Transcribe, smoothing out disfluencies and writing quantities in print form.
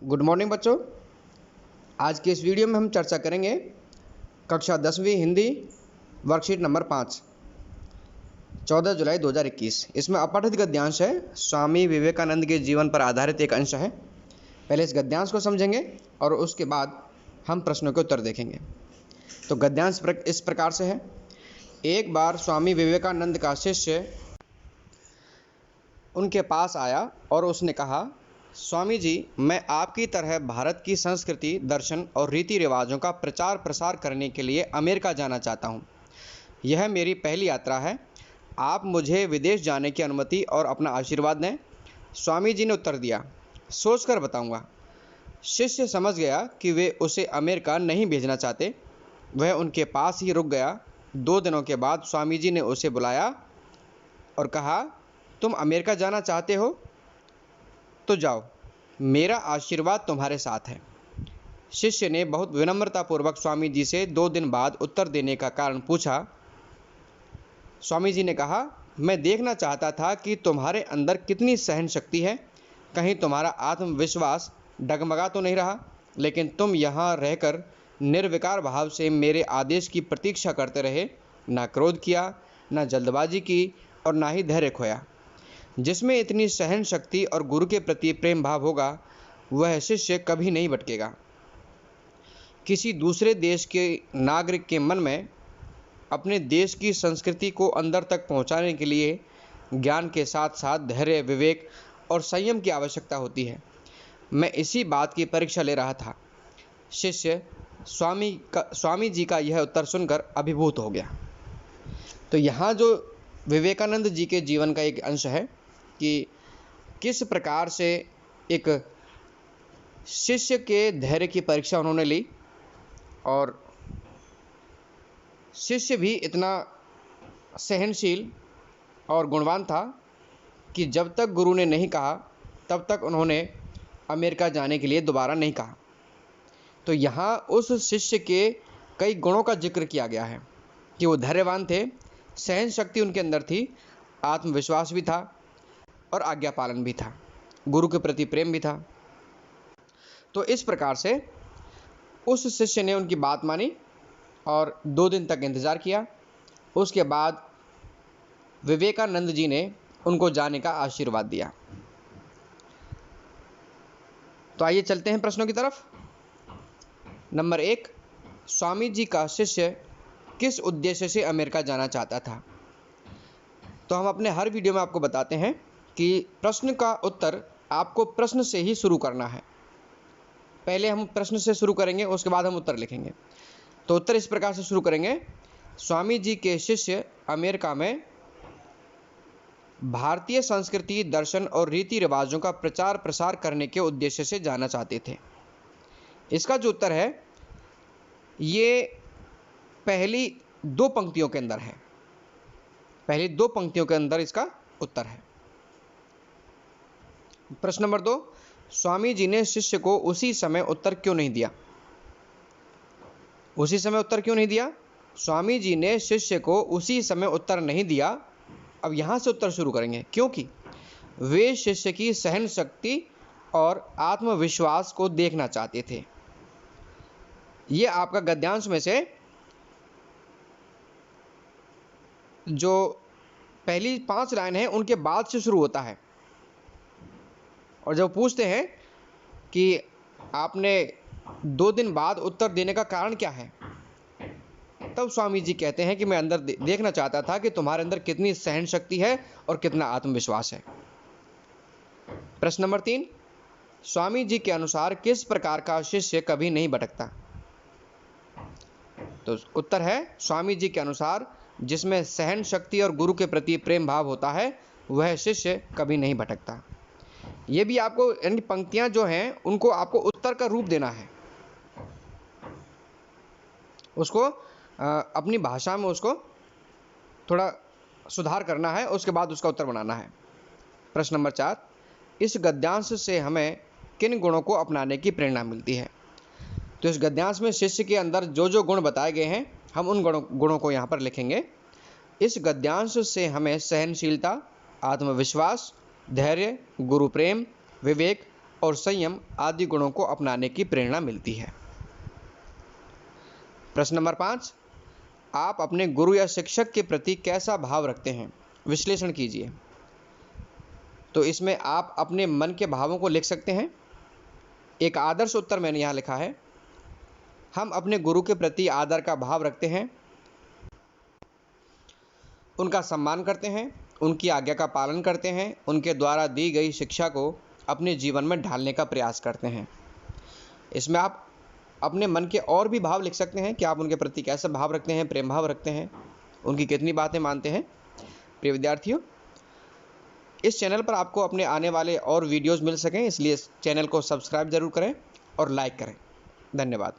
Good morning बच्चों। आज के इस वीडियो में हम चर्चा करेंगे कक्षा 10वीं हिंदी वर्कशीट नंबर 5 14 जुलाई 2021। इसमें अपठित गद्यांश है, स्वामी विवेकानंद के जीवन पर आधारित एक अंश है। पहले इस गद्यांश को समझेंगे और उसके बाद हम प्रश्नों के उत्तर देखेंगे। तो गद्यांश इस प्रकार से है। एक बार स्वामी विवेकानंद का शिष्य उनके पास आया और उसने कहा, स्वामी जी, मैं आपकी तरह भारत की संस्कृति, दर्शन और रीति रिवाजों का प्रचार प्रसार करने के लिए अमेरिका जाना चाहता हूँ। यह मेरी पहली यात्रा है। आप मुझे विदेश जाने की अनुमति और अपना आशीर्वाद दें। स्वामी जी ने उत्तर दिया, सोचकर बताऊंगा। शिष्य समझ गया कि वे उसे अमेरिका नहीं भेजना चाहते। वह उनके पास ही रुक गया। 2 दिनों के बाद स्वामी जी ने उसे बुलाया और कहा, तुम अमेरिका जाना चाहते हो तो जाओ, मेरा आशीर्वाद तुम्हारे साथ है। शिष्य ने बहुत विनम्रतापूर्वक स्वामी जी से 2 दिन बाद उत्तर देने का कारण पूछा। स्वामी जी ने कहा, मैं देखना चाहता था कि तुम्हारे अंदर कितनी सहन शक्ति है। कहीं तुम्हारा आत्मविश्वास डगमगा तो नहीं रहा, लेकिन तुम यहाँ रहकर निर्विकार भाव से मेरे आदेश की प्रतीक्षा करते रहे। ना क्रोध किया, ना जल्दबाजी की और ना ही धैर्य खोया। जिसमें इतनी सहन शक्ति और गुरु के प्रति प्रेम भाव होगा, वह शिष्य कभी नहीं भटकेगा। किसी दूसरे देश के नागरिक के मन में अपने देश की संस्कृति को अंदर तक पहुंचाने के लिए ज्ञान के साथ साथ धैर्य, विवेक और संयम की आवश्यकता होती है। मैं इसी बात की परीक्षा ले रहा था। शिष्य स्वामी जी का यह उत्तर सुनकर अभिभूत हो गया। तो यहाँ जो विवेकानंद जी के जीवन का एक अंश है कि किस प्रकार से एक शिष्य के धैर्य की परीक्षा उन्होंने ली और शिष्य भी इतना सहनशील और गुणवान था कि जब तक गुरु ने नहीं कहा तब तक उन्होंने अमेरिका जाने के लिए दोबारा नहीं कहा। तो यहाँ उस शिष्य के कई गुणों का जिक्र किया गया है कि वो धैर्यवान थे, सहन शक्ति उनके अंदर थी, आत्मविश्वास भी था और आज्ञा पालन भी था, गुरु के प्रति प्रेम भी था। तो इस प्रकार से उस शिष्य ने उनकी बात मानी और 2 दिन तक इंतज़ार किया। उसके बाद विवेकानंद जी ने उनको जाने का आशीर्वाद दिया। तो आइए चलते हैं प्रश्नों की तरफ। नंबर 1, स्वामी जी का शिष्य किस उद्देश्य से अमेरिका जाना चाहता था? तो हम अपने हर वीडियो में आपको बताते हैं कि प्रश्न का उत्तर आपको प्रश्न से ही शुरू करना है। पहले हम प्रश्न से शुरू करेंगे, उसके बाद हम उत्तर लिखेंगे। तो उत्तर इस प्रकार से शुरू करेंगे, स्वामी जी के शिष्य अमेरिका में भारतीय संस्कृति, दर्शन और रीति रिवाजों का प्रचार प्रसार करने के उद्देश्य से जाना चाहते थे। इसका जो उत्तर है ये पहली 2 पंक्तियों के अंदर है। पहली 2 पंक्तियों के अंदर इसका उत्तर है। प्रश्न नंबर 2, स्वामी जी ने शिष्य को उसी समय उत्तर क्यों नहीं दिया? उसी समय उत्तर क्यों नहीं दिया? स्वामी जी ने शिष्य को उसी समय उत्तर नहीं दिया। अब यहाँ से उत्तर शुरू करेंगे, क्योंकि वे शिष्य की सहन शक्ति और आत्मविश्वास को देखना चाहते थे। ये आपका गद्यांश में से जो पहली 5 लाइन है उनके बाद से शुरू होता है। और जब पूछते हैं कि आपने 2 दिन बाद उत्तर देने का कारण क्या है, तब स्वामी जी कहते हैं कि मैं अंदर देखना चाहता था कि तुम्हारे अंदर कितनी सहन शक्ति है और कितना आत्मविश्वास है। प्रश्न नंबर 3, स्वामी जी के अनुसार किस प्रकार का शिष्य कभी नहीं भटकता? तो उत्तर है, स्वामी जी के अनुसार जिसमें सहन शक्ति और गुरु के प्रति प्रेम भाव होता है, वह शिष्य कभी नहीं भटकता। ये भी आपको यानी पंक्तियां जो हैं उनको आपको उत्तर का रूप देना है, उसको अपनी भाषा में उसको थोड़ा सुधार करना है, उसके बाद उसका उत्तर बनाना है। प्रश्न नंबर 4, इस गद्यांश से हमें किन गुणों को अपनाने की प्रेरणा मिलती है? तो इस गद्यांश में शिष्य के अंदर जो जो गुण बताए गए हैं, हम उन गुणों को यहाँ पर लिखेंगे। इस गद्यांश से हमें सहनशीलता, आत्मविश्वास, धैर्य, गुरु प्रेम, विवेक और संयम आदि गुणों को अपनाने की प्रेरणा मिलती है। प्रश्न नंबर 5, आप अपने गुरु या शिक्षक के प्रति कैसा भाव रखते हैं? विश्लेषण कीजिए। तो इसमें आप अपने मन के भावों को लिख सकते हैं। एक आदर्श उत्तर मैंने यहाँ लिखा है, हम अपने गुरु के प्रति आदर का भाव रखते हैं, उनका सम्मान करते हैं, उनकी आज्ञा का पालन करते हैं, उनके द्वारा दी गई शिक्षा को अपने जीवन में ढालने का प्रयास करते हैं। इसमें आप अपने मन के और भी भाव लिख सकते हैं कि आप उनके प्रति कैसे भाव रखते हैं, प्रेम भाव रखते हैं, उनकी कितनी बातें मानते हैं। प्रिय विद्यार्थियों, इस चैनल पर आपको अपने आने वाले और वीडियोस मिल सकें, इसलिए इस चैनल को सब्सक्राइब जरूर करें और लाइक करें। धन्यवाद।